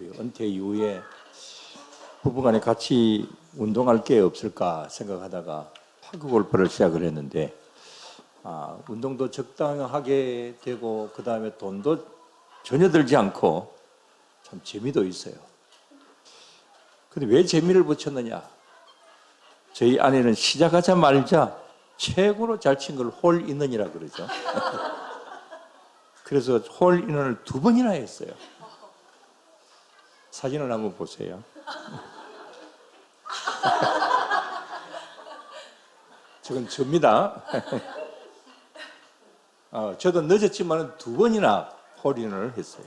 은퇴 이후에 부부간에 같이 운동할 게 없을까 생각하다가 파크 골프를 시작을 했는데 운동도 적당하게 되고 그 다음에 돈도 전혀 들지 않고 참 재미도 있어요. 근데 왜 재미를 붙였느냐? 저희 아내는 시작하자마자 최고로 잘 친 걸 홀인원이라 그러죠. 그래서 홀인원을 2번이나 했어요. 사진을 한번 보세요. 저건 접니다. 저도 늦었지만 2번이나 홀인원을 했어요.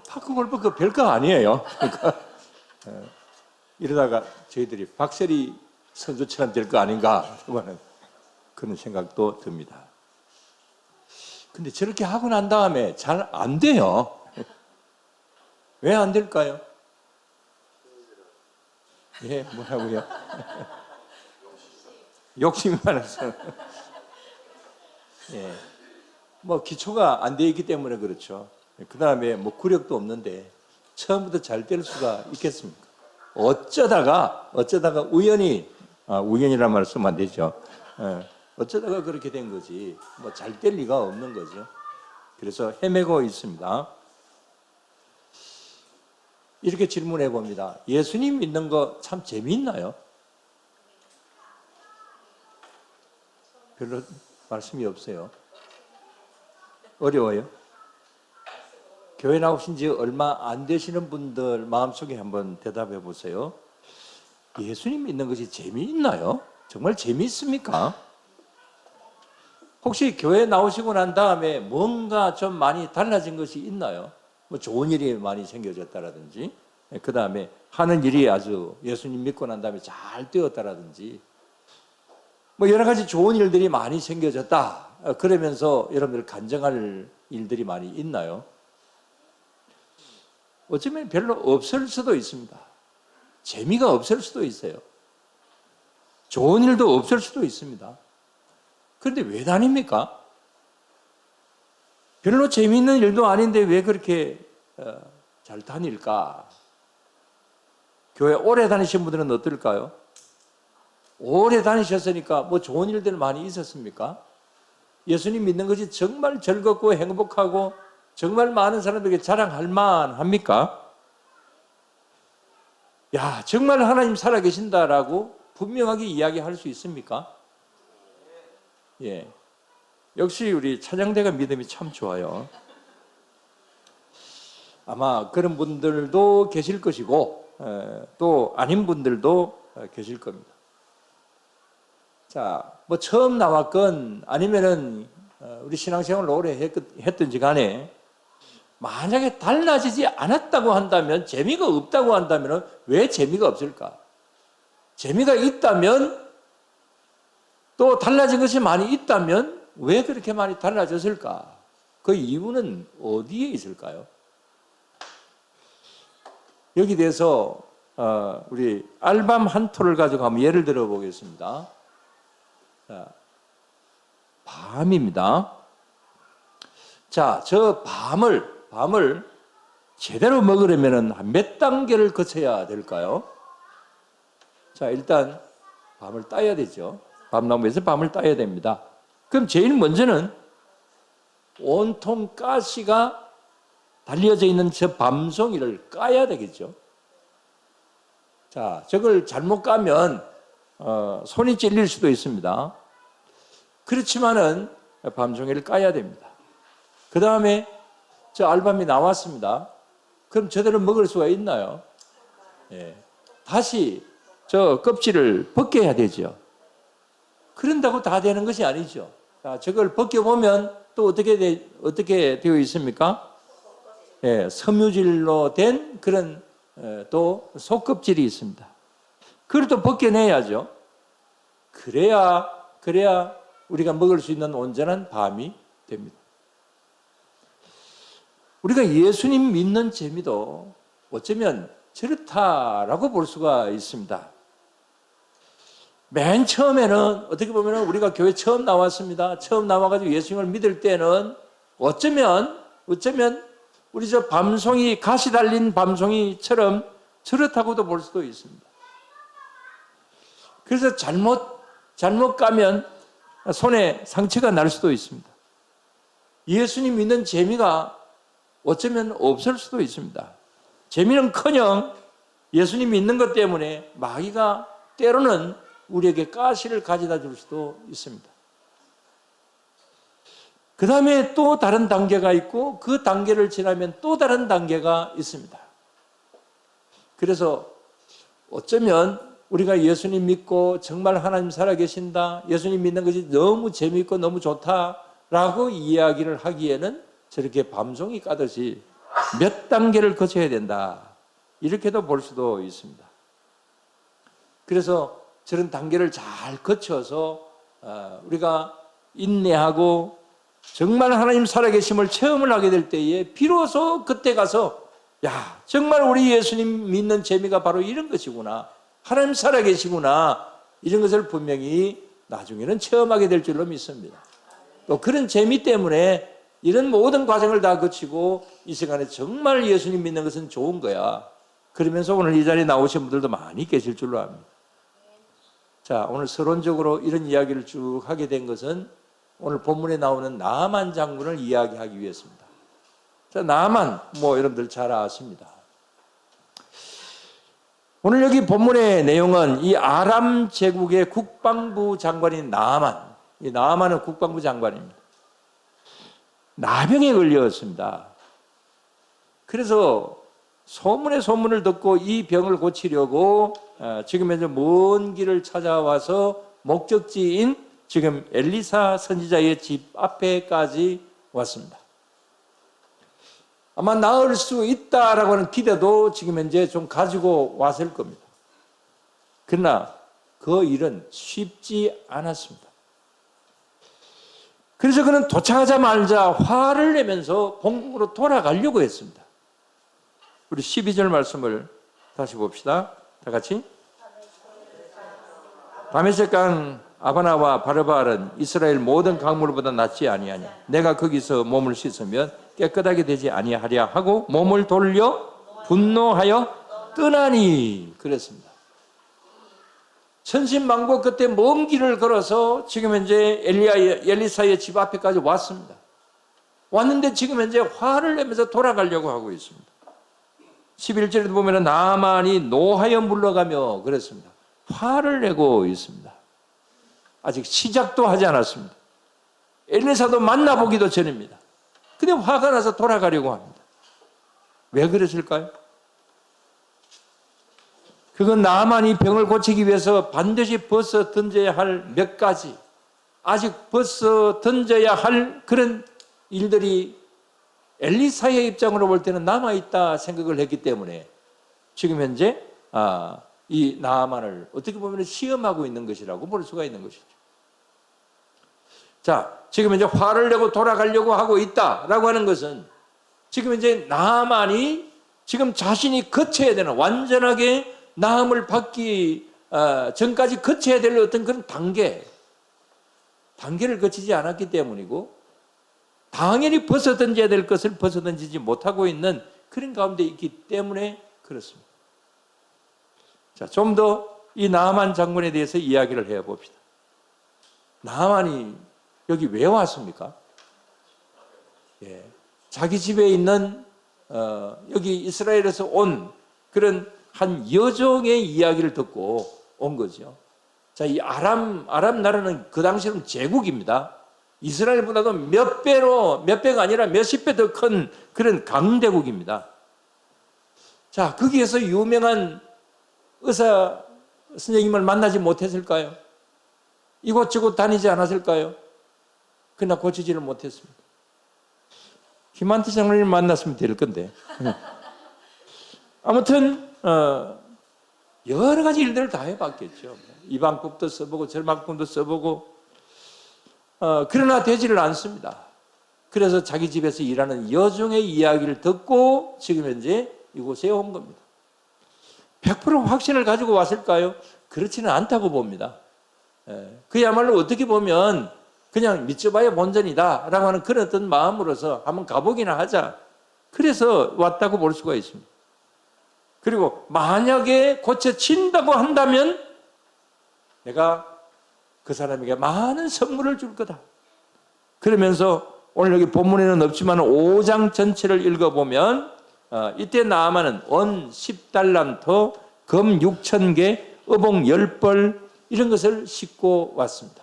파크 골프 그 별거 아니에요. 그러니까 이러다가 저희들이 박세리 선수처럼 될 거 아닌가 그런 생각도 듭니다. 근데 저렇게 하고 난 다음에 잘 안 돼요. 왜 안 될까요? 예, 뭐라고요? 욕심이 많아서. 예, 뭐 기초가 안 돼 있기 때문에 그렇죠. 그 다음에 뭐 구력도 없는데 처음부터 잘 될 수가 있겠습니까? 어쩌다가 우연이란 말 쓰면 안 되죠. 어쩌다가 그렇게 된 거지 뭐 잘 될 리가 없는 거죠. 그래서 헤매고 있습니다. 이렇게 질문해 봅니다. 예수님 믿는 거 참 재미있나요? 별로 말씀이 없어요. 어려워요? 교회 나오신 지 얼마 안 되시는 분들 마음속에 한번 대답해 보세요. 예수님 믿는 것이 재미있나요? 정말 재미있습니까? 혹시 교회 나오시고 난 다음에 뭔가 좀 많이 달라진 것이 있나요? 뭐 좋은 일이 많이 생겨졌다라든지, 그 다음에 하는 일이 아주 예수님 믿고 난 다음에 잘 되었다라든지, 뭐 여러 가지 좋은 일들이 많이 생겨졌다. 그러면서 여러분들 간증할 일들이 많이 있나요? 어쩌면 별로 없을 수도 있습니다. 재미가 없을 수도 있어요. 좋은 일도 없을 수도 있습니다. 그런데 왜 다닙니까? 별로 재미있는 일도 아닌데 왜 그렇게 잘 다닐까? 교회 오래 다니신 분들은 어떨까요? 오래 다니셨으니까 뭐 좋은 일들 많이 있었습니까? 예수님 믿는 것이 정말 즐겁고 행복하고 정말 많은 사람들에게 자랑할 만합니까? 야, 정말 하나님 살아계신다라고 분명하게 이야기할 수 있습니까? 예. 역시 우리 찬양대가 믿음이 참 좋아요. 아마 그런 분들도 계실 것이고 또 아닌 분들도 계실 겁니다. 자, 뭐 처음 나왔건 아니면은 우리 신앙생활을 오래 했든지 간에 만약에 달라지지 않았다고 한다면, 재미가 없다고 한다면 왜 재미가 없을까? 재미가 있다면, 또 달라진 것이 많이 있다면 왜 그렇게 많이 달라졌을까? 그 이유는 어디에 있을까요? 여기 대해서 우리 알밤 한 톨을 가지고 한번 예를 들어 보겠습니다. 밤입니다. 자, 저 밤을 제대로 먹으려면 몇 단계를 거쳐야 될까요? 자, 일단 밤을 따야 되죠. 밤나무에서 밤을 따야 됩니다. 그럼 제일 먼저는 온통 가시가 달려져 있는 저 밤송이를 까야 되겠죠. 자, 저걸 잘못 까면 손이 찔릴 수도 있습니다. 그렇지만은 밤송이를 까야 됩니다. 그 다음에 저 알밤이 나왔습니다. 그럼 제대로 먹을 수가 있나요? 예. 다시 저 껍질을 벗겨야 되죠. 그런다고 다 되는 것이 아니죠. 자, 저걸 벗겨보면 또 어떻게 되어 있습니까? 예, 섬유질로 된 그런 또 속껍질이 있습니다. 그걸 또 벗겨내야죠. 그래야 우리가 먹을 수 있는 온전한 밤이 됩니다. 우리가 예수님 믿는 재미도 어쩌면 저렇다라고 볼 수가 있습니다. 맨 처음에는 어떻게 보면 우리가 교회 처음 나왔습니다. 처음 나와가지고 예수님을 믿을 때는 어쩌면 우리 저 밤송이, 가시 달린 밤송이처럼 저렇다고도 볼 수도 있습니다. 그래서 잘못 가면 손에 상처가 날 수도 있습니다. 예수님 믿는 재미가 어쩌면 없을 수도 있습니다. 재미는커녕 예수님 믿는 것 때문에 마귀가 때로는 우리에게 가시를 가져다 줄 수도 있습니다. 그 다음에 또 다른 단계가 있고 그 단계를 지나면 또 다른 단계가 있습니다. 그래서 어쩌면 우리가 예수님 믿고 정말 하나님 살아계신다, 예수님 믿는 것이 너무 재미있고 너무 좋다라고 이야기를 하기에는 저렇게 밤송이 까듯이 몇 단계를 거쳐야 된다, 이렇게도 볼 수도 있습니다. 그래서 저런 단계를 잘 거쳐서 우리가 인내하고 정말 하나님 살아계심을 체험을 하게 될 때에 비로소 그때 가서 야, 정말 우리 예수님 믿는 재미가 바로 이런 것이구나, 하나님 살아계시구나, 이런 것을 분명히 나중에는 체험하게 될 줄로 믿습니다. 또 그런 재미 때문에 이런 모든 과정을 다 거치고 이 시간에 정말 예수님 믿는 것은 좋은 거야, 그러면서 오늘 이 자리에 나오신 분들도 많이 계실 줄로 압니다. 자, 오늘 서론적으로 이런 이야기를 쭉 하게 된 것은 오늘 본문에 나오는 나아만 장군을 이야기하기 위해서입니다. 자, 나아만 여러분들 잘 아십니다. 오늘 여기 본문의 내용은 이 아람 제국의 국방부 장관인 나아만, 이 나아만은 국방부 장관입니다. 나병에 걸렸습니다. 그래서 소문을 듣고 이 병을 고치려고 지금 현재 먼 길을 찾아와서 목적지인 지금 엘리사 선지자의 집 앞에까지 왔습니다. 아마 나을 수 있다라고 하는 기대도 지금 현재 좀 가지고 왔을 겁니다. 그러나 그 일은 쉽지 않았습니다. 그래서 그는 도착하자마자 화를 내면서 본국으로 돌아가려고 했습니다. 우리 12절 말씀을 다시 봅시다. 다 같이. 다메섹 강 아바나와 바르바알은 이스라엘 모든 강물보다 낫지 아니하냐. 내가 거기서 몸을 씻으면 깨끗하게 되지 아니하랴 하고 몸을 돌려 분노하여 떠나니, 그랬습니다. 천신만고 그때 먼 길을 걸어서 지금 현재 엘리사의 집 앞에까지 왔습니다. 왔는데 지금 현재 화를 내면서 돌아가려고 하고 있습니다. 11절에도 보면 나아만이 노하여 물러가며 그랬습니다. 화를 내고 있습니다. 아직 시작도 하지 않았습니다. 엘리사도 만나보기도 전입니다. 근데 화가 나서 돌아가려고 합니다. 왜 그랬을까요? 그건 나아만이 병을 고치기 위해서 반드시 벗어 던져야 할 몇 가지, 아직 벗어 던져야 할 그런 일들이 엘리사의 입장으로 볼 때는 남아있다 생각을 했기 때문에 지금 현재 이 나아만을 어떻게 보면 시험하고 있는 것이라고 볼 수가 있는 것이죠. 자, 지금 이제 화를 내고 돌아가려고 하고 있다라고 하는 것은 지금 이제 나아만이 지금 자신이 거쳐야 되는, 완전하게 나음을 받기 전까지 거쳐야 될 어떤 그런 단계를 거치지 않았기 때문이고, 당연히 벗어 던져야 될 것을 벗어 던지지 못하고 있는 그런 가운데 있기 때문에 그렇습니다. 자, 좀 더 이 나아만 장군에 대해서 이야기를 해봅시다. 나아만이 여기 왜 왔습니까? 예, 자기 집에 있는 여기 이스라엘에서 온 그런 한 여종의 이야기를 듣고 온 거죠. 자, 이 아람 나라는 그 당시에는 제국입니다. 이스라엘보다도 몇 배가 아니라 몇십 배 더 큰 그런 강대국입니다. 자, 거기에서 유명한 의사 선생님을 만나지 못했을까요? 이곳저곳 다니지 않았을까요? 그러나 고치지를 못했습니다. 김한태 장로님 만났으면 될 건데. 아무튼 여러 가지 일들을 다 해봤겠죠. 이 방법도 써보고 저 방법도 써보고 그러나 되지를 않습니다. 그래서 자기 집에서 일하는 여종의 이야기를 듣고 지금 현재 이곳에 온 겁니다. 100% 확신을 가지고 왔을까요? 그렇지는 않다고 봅니다. 그야말로 어떻게 보면 그냥 믿져봐야 본전이다 라고 하는 그런 어떤 마음으로서 한번 가보기나 하자, 그래서 왔다고 볼 수가 있습니다. 그리고 만약에 고쳐진다고 한다면 내가 그 사람에게 많은 선물을 줄 거다. 그러면서 오늘 여기 본문에는 없지만 5장 전체를 읽어보면 이때 나아만은 원 10달란트, 금 6,000개, 의복 10벌 이런 것을 싣고 왔습니다.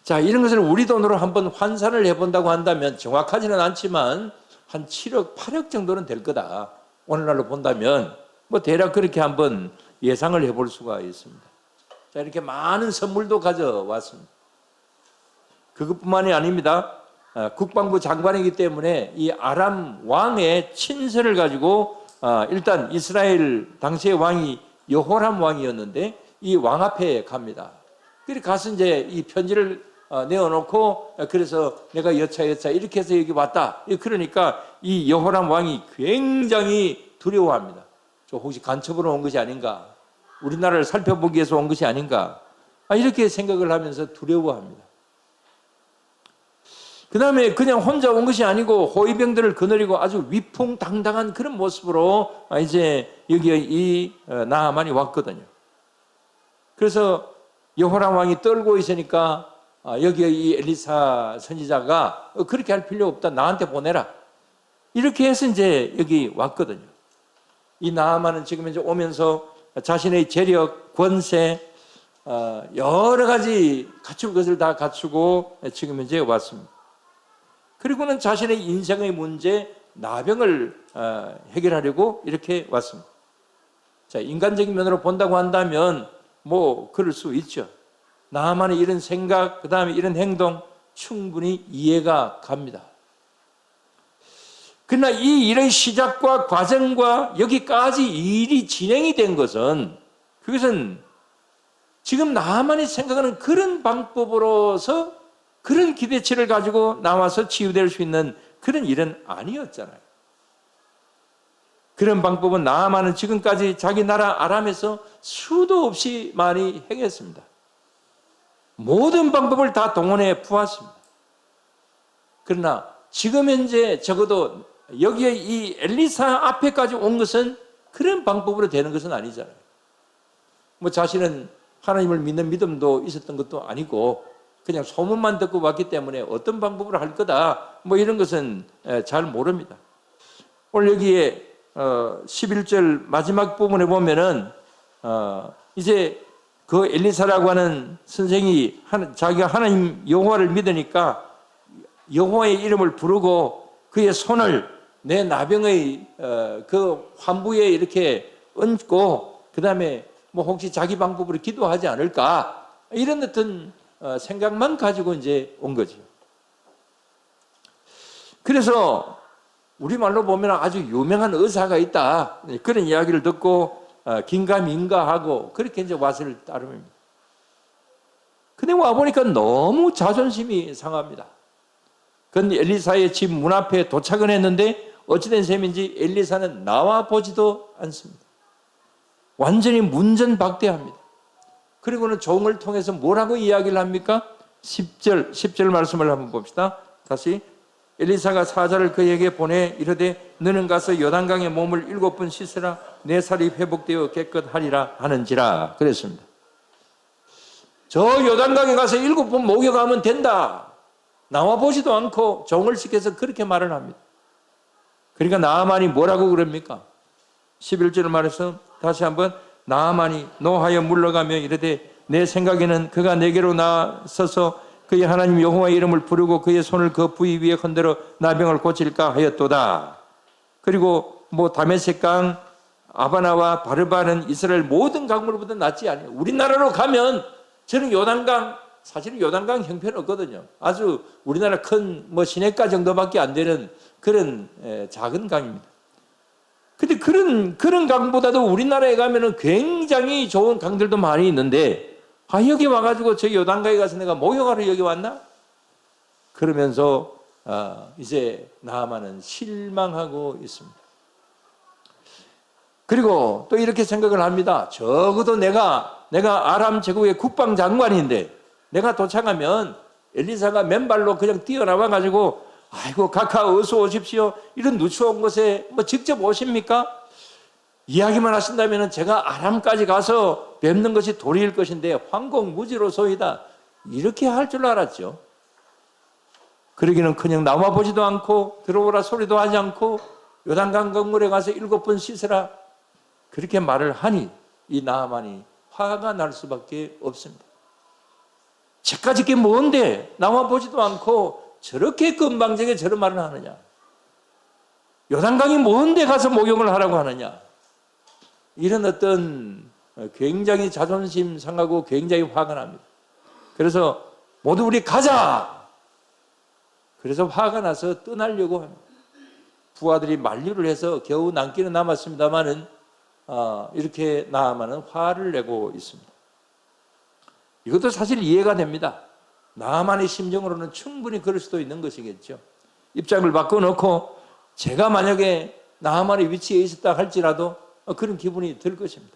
자, 이런 것을 우리 돈으로 한번 환산을 해본다고 한다면 정확하지는 않지만 한 7억, 8억 정도는 될 거다. 오늘날로 본다면 뭐 대략 그렇게 한번 예상을 해볼 수가 있습니다. 자, 이렇게 많은 선물도 가져왔습니다. 그것뿐만이 아닙니다. 국방부 장관이기 때문에 이 아람 왕의 친서를 가지고 일단 이스라엘 당시의 왕이 여호람 왕이었는데 이 왕 앞에 갑니다. 그래서 가서 이제 이 편지를 내어놓고 그래서 내가 여차 이렇게 해서 여기 왔다. 그러니까 이 여호람 왕이 굉장히 두려워합니다. 저 혹시 간첩으로 온 것이 아닌가? 우리나라를 살펴보기 위해서 온 것이 아닌가? 이렇게 생각을 하면서 두려워합니다. 그 다음에 그냥 혼자 온 것이 아니고 호위병들을 거느리고 아주 위풍당당한 그런 모습으로 이제 여기 이 나아만이 왔거든요. 그래서 여호람 왕이 떨고 있으니까 여기 이 엘리사 선지자가 그렇게 할 필요 없다. 나한테 보내라. 이렇게 해서 이제 여기 왔거든요. 이 나아만은 지금 이제 오면서 자신의 재력, 권세, 여러 가지 갖출 것을 다 갖추고 지금 이제 왔습니다. 그리고는 자신의 인생의 문제, 나병을 해결하려고 이렇게 왔습니다. 자, 인간적인 면으로 본다고 한다면 뭐 그럴 수 있죠. 나만의 이런 생각, 그 다음에 이런 행동 충분히 이해가 갑니다. 그러나 이 일의 시작과 과정과 여기까지 일이 진행이 된 것은 그것은 지금 나만이 생각하는 그런 방법으로서 그런 기대치를 가지고 나와서 치유될 수 있는 그런 일은 아니었잖아요. 그런 방법은 나아만은 지금까지 자기 나라 아람에서 수도 없이 많이 행했습니다. 모든 방법을 다 동원해 부었습니다. 그러나 지금 현재 적어도 여기에 이 엘리사 앞에까지 온 것은 그런 방법으로 되는 것은 아니잖아요. 뭐 자신은 하나님을 믿는 믿음도 있었던 것도 아니고 그냥 소문만 듣고 왔기 때문에 어떤 방법으로 할 거다 뭐 이런 것은 잘 모릅니다. 오늘 여기에 11절 마지막 부분에 보면은 이제 그 엘리사라고 하는 선생이 자기가 하나님 여호와를 믿으니까 여호와의 이름을 부르고 그의 손을 내 나병의 그 환부에 이렇게 얹고 그 다음에 뭐 혹시 자기 방법으로 기도하지 않을까 이런 어떤 생각만 가지고 이제 온 거죠. 그래서 우리말로 보면 아주 유명한 의사가 있다 그런 이야기를 듣고 긴가민가하고 그렇게 이제 왔을 따름입니다. 근데 와보니까 너무 자존심이 상합니다. 그런데 엘리사의 집 문 앞에 도착은 했는데 어찌된 셈인지 엘리사는 나와 보지도 않습니다. 완전히 문전박대합니다. 그리고는 종을 통해서 뭐라고 이야기를 합니까? 10절 말씀을 한번 봅시다. 다시 엘리사가 사자를 그에게 보내 이르되 너는 가서 요단강에 몸을 7번 씻으라 내 살이 회복되어 깨끗하리라 하는지라 그랬습니다. 저 요단강에 가서 7번 목욕하면 된다. 나와 보지도 않고 종을 시켜서 그렇게 말을 합니다. 그러니까 나아만이 뭐라고 그럽니까? 11절을 말해서 다시 한번 나아만이 노하여 물러가며 이르되 내 생각에는 그가 내게로 나서서 그의 하나님 여호와의 이름을 부르고 그의 손을 그 부위 위에 흔들어 나병을 고칠까 하였도다. 그리고 뭐 다메섹강 아바나와 바르바는 이스라엘 모든 강물보다 낫지 않아요. 우리나라로 가면 저는 요단강 사실은 요단강 형편없거든요. 아주 우리나라 큰 뭐 시내가 정도밖에 안 되는 그런 작은 강입니다. 근데 그런 강보다도 우리나라에 가면은 굉장히 좋은 강들도 많이 있는데 여기 와가지고 저 요단강에 가서 내가 목욕하러 여기 왔나? 그러면서 이제 나아만은 실망하고 있습니다. 그리고 또 이렇게 생각을 합니다. 적어도 내가 아람 제국의 국방장관인데 내가 도착하면 엘리사가 맨발로 그냥 뛰어나와가지고 아이고 각하 어서 오십시오. 이런 누추한 곳에 뭐 직접 오십니까? 이야기만 하신다면 제가 아람까지 가서 뵙는 것이 도리일 것인데 황공무지로소이다. 이렇게 할 줄 알았죠. 그러기는 그냥 나와보지도 않고 들어오라 소리도 하지 않고 요단강 강물에 가서 7번 씻으라 그렇게 말을 하니 이 나아만이 화가 날 수밖에 없습니다. 저까짓 게 뭔데 나와보지도 않고 저렇게 건방지게 저런 말을 하느냐. 요단강이 뭔데 가서 목욕을 하라고 하느냐. 이런 어떤 굉장히 자존심 상하고 굉장히 화가 납니다. 그래서 모두 우리 가자. 그래서 화가 나서 떠나려고 합니다. 부하들이 만류를 해서 겨우 남기는 남았습니다만은 이렇게 나아만은 화를 내고 있습니다. 이것도 사실 이해가 됩니다. 나아만의 심정으로는 충분히 그럴 수도 있는 것이겠죠. 입장을 바꿔놓고 제가 만약에 나아만의 위치에 있었다 할지라도 그런 기분이 들 것입니다.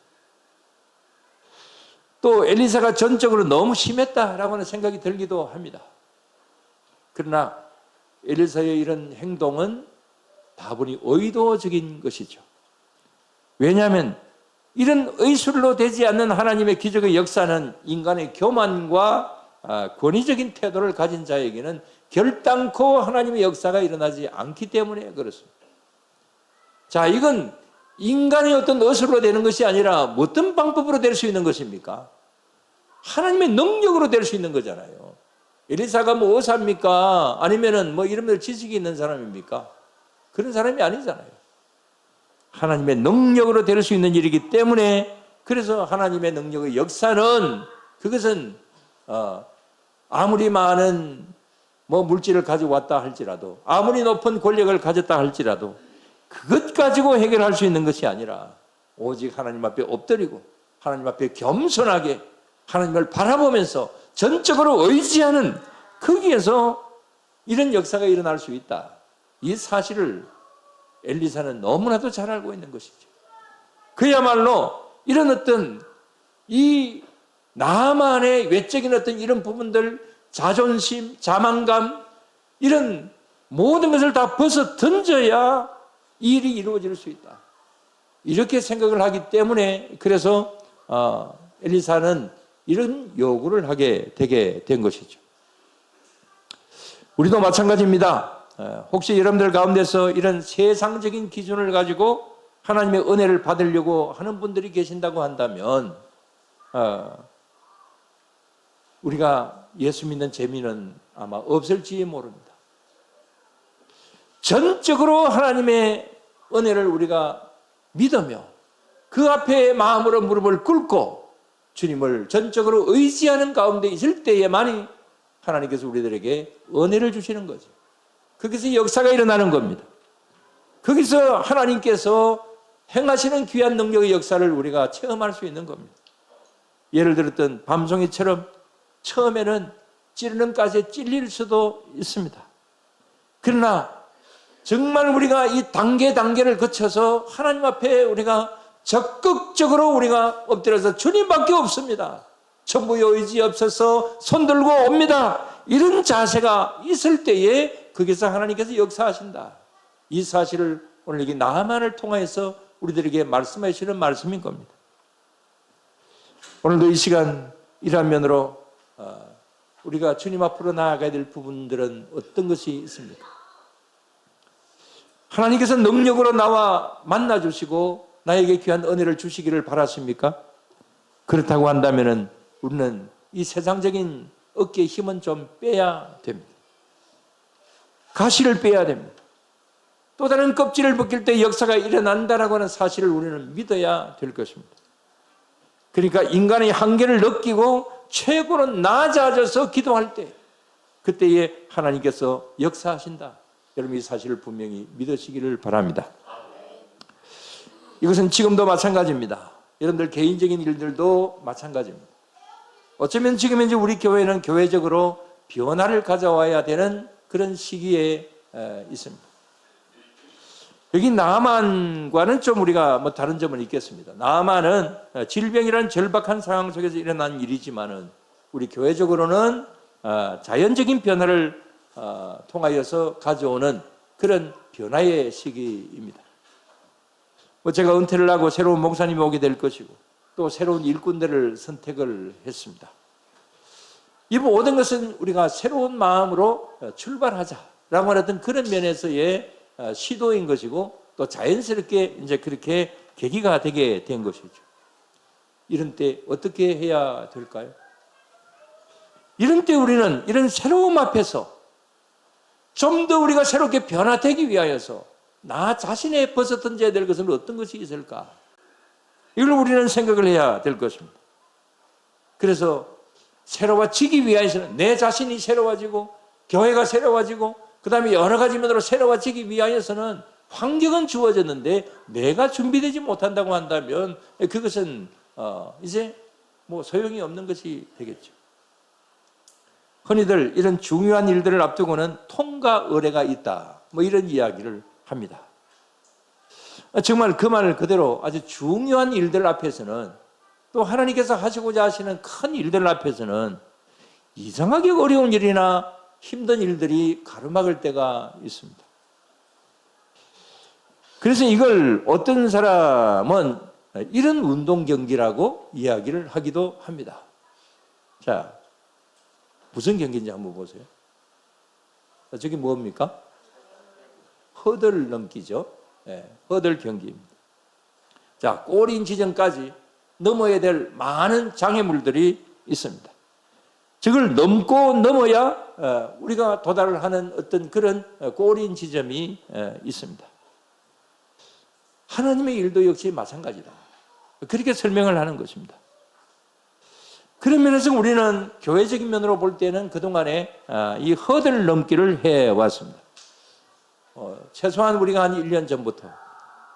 또 엘리사가 전적으로 너무 심했다라고 하는 생각이 들기도 합니다. 그러나 엘리사의 이런 행동은 다분히 의도적인 것이죠. 왜냐하면 이런 의술로 되지 않는 하나님의 기적의 역사는 인간의 교만과 권위적인 태도를 가진 자에게는 결단코 하나님의 역사가 일어나지 않기 때문에 그렇습니다. 자, 이건 인간의 어떤 의술로 되는 것이 아니라 어떤 방법으로 될 수 있는 것입니까? 하나님의 능력으로 될 수 있는 거잖아요. 엘리사가 뭐 의사입니까? 아니면은 뭐 이런 지식이 있는 사람입니까? 그런 사람이 아니잖아요. 하나님의 능력으로 될 수 있는 일이기 때문에 그래서 하나님의 능력의 역사는 그것은 아무리 많은 뭐 물질을 가지고 왔다 할지라도 아무리 높은 권력을 가졌다 할지라도 그것 가지고 해결할 수 있는 것이 아니라 오직 하나님 앞에 엎드리고 하나님 앞에 겸손하게 하나님을 바라보면서 전적으로 의지하는 거기에서 이런 역사가 일어날 수 있다. 이 사실을 엘리사는 너무나도 잘 알고 있는 것이죠. 그야말로 이런 어떤 이 나만의 외적인 어떤 이런 부분들, 자존심, 자만감 이런 모든 것을 다 벗어 던져야 일이 이루어질 수 있다. 이렇게 생각을 하기 때문에 그래서 엘리사는 이런 요구를 하게 되게 된 것이죠. 우리도 마찬가지입니다. 혹시 여러분들 가운데서 이런 세상적인 기준을 가지고 하나님의 은혜를 받으려고 하는 분들이 계신다고 한다면 우리가 예수 믿는 재미는 아마 없을지 모릅니다. 전적으로 하나님의 은혜를 우리가 믿으며 그 앞에 마음으로 무릎을 꿇고 주님을 전적으로 의지하는 가운데 있을 때에만이 하나님께서 우리들에게 은혜를 주시는 거죠. 거기서 역사가 일어나는 겁니다. 거기서 하나님께서 행하시는 귀한 능력의 역사를 우리가 체험할 수 있는 겁니다. 예를 들었던 밤송이처럼 처음에는 찌르는 가시에 찔릴 수도 있습니다. 그러나 정말 우리가 이 단계를 거쳐서 하나님 앞에 우리가 적극적으로 우리가 엎드려서 주님밖에 없습니다. 전부 의지 없어서 손들고 옵니다. 이런 자세가 있을 때에 거기서 하나님께서 역사하신다. 이 사실을 오늘 여기 나아만을 통해서 우리들에게 말씀하시는 말씀인 겁니다. 오늘도 이 시간 이러한 면으로 우리가 주님 앞으로 나아가야 될 부분들은 어떤 것이 있습니까? 하나님께서 능력으로 나와 만나주시고 나에게 귀한 은혜를 주시기를 바라십니까? 그렇다고 한다면 우리는 이 세상적인 어깨의 힘은 좀 빼야 됩니다. 가시를 빼야 됩니다. 또 다른 껍질을 벗길 때 역사가 일어난다라고 하는 사실을 우리는 믿어야 될 것입니다. 그러니까 인간의 한계를 느끼고 최고로 낮아져서 기도할 때 그때에 하나님께서 역사하신다. 여러분 이 사실을 분명히 믿으시기를 바랍니다. 이것은 지금도 마찬가지입니다. 여러분들 개인적인 일들도 마찬가지입니다. 어쩌면 지금 현재 우리 교회는 교회적으로 변화를 가져와야 되는 그런 시기에 있습니다. 여기 나아만과는 좀 우리가 뭐 다른 점은 있겠습니다. 나아만은 질병이라는 절박한 상황 속에서 일어난 일이지만은 우리 교회적으로는 자연적인 변화를 통하여서 가져오는 그런 변화의 시기입니다. 제가 은퇴를 하고 새로운 목사님이 오게 될 것이고 또 새로운 일꾼들을 선택을 했습니다. 이 모든 것은 우리가 새로운 마음으로 출발하자라고 하는 그런 면에서의 시도인 것이고 또 자연스럽게 이제 그렇게 계기가 되게 된 것이죠. 이런 때 어떻게 해야 될까요? 이런 때 우리는 이런 새로움 앞에서 좀 더 우리가 새롭게 변화되기 위하여서 나 자신에 벗어 던져야 될 것은 어떤 것이 있을까? 이걸 우리는 생각을 해야 될 것입니다. 그래서 새로워지기 위하여서는 내 자신이 새로워지고 교회가 새로워지고 그 다음에 여러 가지 면으로 새로워지기 위하여서는 환경은 주어졌는데 내가 준비되지 못한다고 한다면 그것은 이제 뭐 소용이 없는 것이 되겠죠. 흔히들 이런 중요한 일들을 앞두고는 통과 의례가 있다. 뭐 이런 이야기를 합니다. 정말 그 말 그대로 아주 중요한 일들 앞에서는 또 하나님께서 하시고자 하시는 큰 일들 앞에서는 이상하게 어려운 일이나 힘든 일들이 가로막을 때가 있습니다. 그래서 이걸 어떤 사람은 이런 운동 경기라고 이야기를 하기도 합니다. 자, 무슨 경기인지 한번 보세요. 저게 뭡니까? 허들 넘기죠. 네, 허들 경기입니다. 자, 골인 지점까지 넘어야 될 많은 장애물들이 있습니다. 저걸 넘고 넘어야 우리가 도달을 하는 어떤 그런 골인 지점이 있습니다. 하나님의 일도 역시 마찬가지다. 그렇게 설명을 하는 것입니다. 그런 면에서 우리는 교회적인 면으로 볼 때는 그동안에 이 허들 넘기를 해왔습니다. 최소한 우리가 한 1년 전부터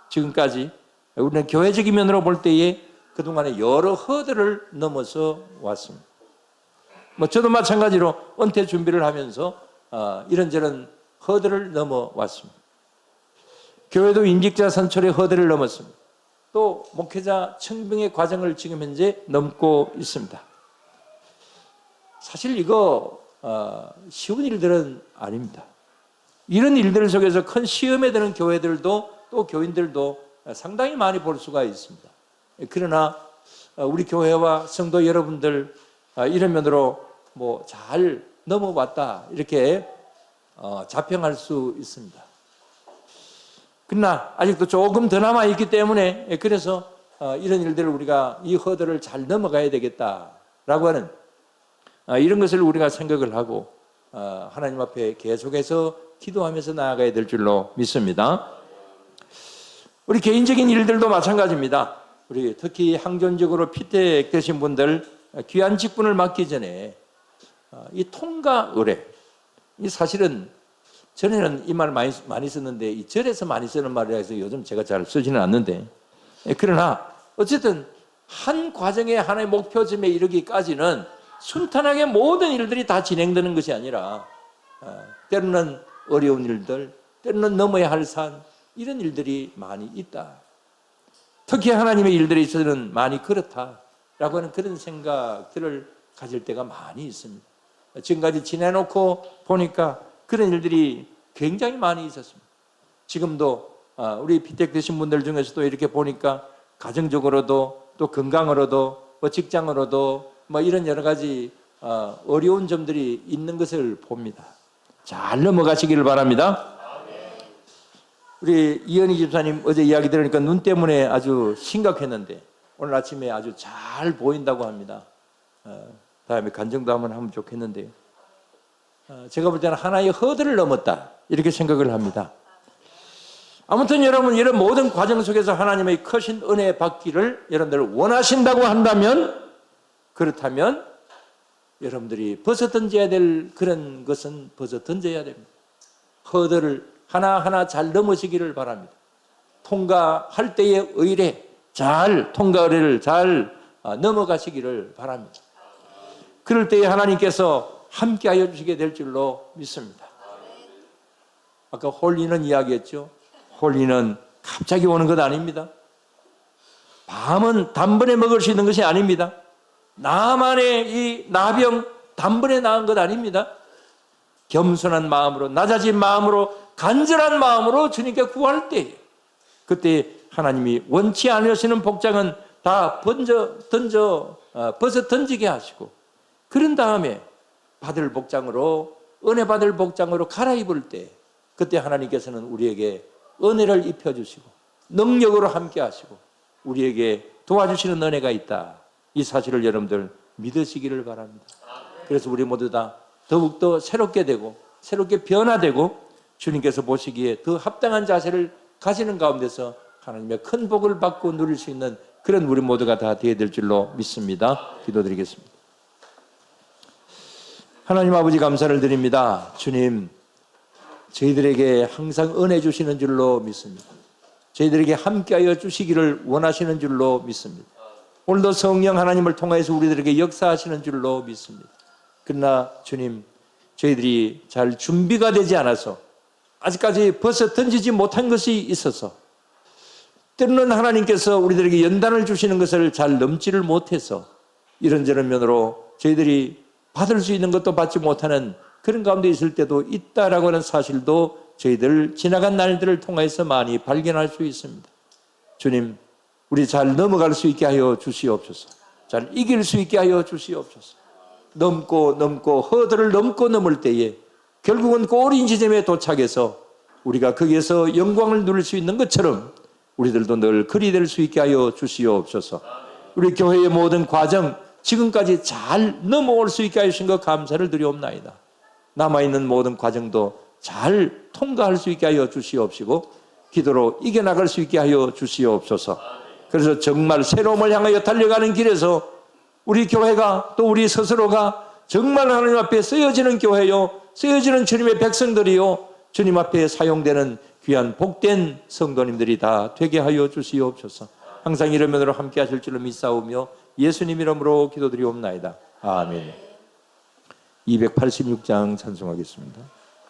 지금까지 우리는 교회적인 면으로 볼 때에 그동안에 여러 허들을 넘어서 왔습니다. 저도 마찬가지로 은퇴 준비를 하면서 이런저런 허들을 넘어왔습니다. 교회도 임직자 선출의 허들을 넘었습니다. 또 목회자 청빙의 과정을 지금 현재 넘고 있습니다. 사실 이거 쉬운 일들은 아닙니다. 이런 일들 속에서 큰 시험에 드는 교회들도 또 교인들도 상당히 많이 볼 수가 있습니다. 그러나 우리 교회와 성도 여러분들 이런 면으로 뭐 잘 넘어왔다 이렇게 자평할 수 있습니다. 그러나 아직도 조금 더 남아있기 때문에 그래서 이런 일들을 우리가 이 허들을 잘 넘어가야 되겠다라고 하는 이런 것을 우리가 생각을 하고 하나님 앞에 계속해서 기도하면서 나아가야 될 줄로 믿습니다. 우리 개인적인 일들도 마찬가지입니다. 우리 특히 항존적으로 피택 되신 분들 귀한 직분을 맡기 전에 이 통과 의례, 이 사실은 전에는 이 말 많이 썼는데 이 절에서 많이 쓰는 말이라 해서 요즘 제가 잘 쓰지는 않는데 그러나 어쨌든 한 과정의 하나의 목표점에 이르기까지는 순탄하게 모든 일들이 다 진행되는 것이 아니라 때로는 어려운 일들, 때로는 넘어야 할 산 이런 일들이 많이 있다. 특히 하나님의 일들에 있어서는 많이 그렇다라고 하는 그런 생각들을 가질 때가 많이 있습니다. 지금까지 지내놓고 보니까 그런 일들이 굉장히 많이 있었습니다. 지금도 우리 피택 되신 분들 중에서도 이렇게 보니까 가정적으로도 또 건강으로도 뭐 직장으로도 뭐 이런 여러 가지 어려운 점들이 있는 것을 봅니다. 잘 넘어가시기를 바랍니다. 우리 이현희 집사님 어제 이야기 들으니까 눈 때문에 아주 심각했는데 오늘 아침에 아주 잘 보인다고 합니다. 다음에 간증도 한번 하면 좋겠는데요. 제가 볼 때는 하나의 허들을 넘었다 이렇게 생각을 합니다. 아무튼 여러분 이런 모든 과정 속에서 하나님의 크신 은혜 받기를 여러분들 원하신다고 한다면 그렇다면 여러분들이 벗어 던져야 될 그런 것은 벗어 던져야 됩니다. 허들을 하나하나 잘 넘으시기를 바랍니다. 통과할 때의 의례 잘 통과 의례를 잘 넘어가시기를 바랍니다. 그럴 때에 하나님께서 함께하여 주시게 될 줄로 믿습니다. 아까 홀리는 이야기했죠. 홀리는 갑자기 오는 것 아닙니다. 밤은 단번에 먹을 수 있는 것이 아닙니다. 나만의 이 나병 단번에 나은 것 아닙니다. 겸손한 마음으로, 낮아진 마음으로, 간절한 마음으로 주님께 구할 때에, 그때 하나님이 원치 않으시는 복장은 다 벗어 던지게 하시고, 그런 다음에 받을 복장으로, 은혜 받을 복장으로 갈아입을 때, 그때 하나님께서는 우리에게 은혜를 입혀주시고 능력으로 함께 하시고 우리에게 도와주시는 은혜가 있다. 이 사실을 여러분들 믿으시기를 바랍니다. 그래서 우리 모두 다 더욱더 새롭게 되고 새롭게 변화되고 주님께서 보시기에 더 합당한 자세를 가지는 가운데서 하나님의 큰 복을 받고 누릴 수 있는 그런 우리 모두가 다 되어야 될 줄로 믿습니다. 기도드리겠습니다. 하나님 아버지 감사를 드립니다. 주님, 저희들에게 항상 은혜 주시는 줄로 믿습니다. 저희들에게 함께하여 주시기를 원하시는 줄로 믿습니다. 오늘도 성령 하나님을 통해서 우리들에게 역사하시는 줄로 믿습니다. 그러나 주님, 저희들이 잘 준비가 되지 않아서 아직까지 벗어 던지지 못한 것이 있어서, 때로는 하나님께서 우리들에게 연단을 주시는 것을 잘 넘지를 못해서 이런저런 면으로 저희들이 받을 수 있는 것도 받지 못하는 그런 가운데 있을 때도 있다라고 하는 사실도 저희들 지나간 날들을 통해서 많이 발견할 수 있습니다. 주님, 우리 잘 넘어갈 수 있게 하여 주시옵소서. 잘 이길 수 있게 하여 주시옵소서. 넘고 허들을 넘고 넘을 때에 결국은 골인 지점에 도착해서 우리가 거기에서 영광을 누릴 수 있는 것처럼 우리들도 늘 그리 될 수 있게 하여 주시옵소서. 우리 교회의 모든 과정 지금까지 잘 넘어올 수 있게 하신 것 감사를 드리옵나이다. 남아있는 모든 과정도 잘 통과할 수 있게 하여 주시옵시고 기도로 이겨나갈 수 있게 하여 주시옵소서. 그래서 정말 새로움을 향하여 달려가는 길에서 우리 교회가 또 우리 스스로가 정말 하나님 앞에 쓰여지는 교회요, 쓰여지는 주님의 백성들이요, 주님 앞에 사용되는 귀한 복된 성도님들이 다 되게 하여 주시옵소서. 항상 이런 면으로 함께 하실 줄로 믿사오며 예수님 이름으로 기도드리옵나이다. 아멘. 286장 찬송하겠습니다.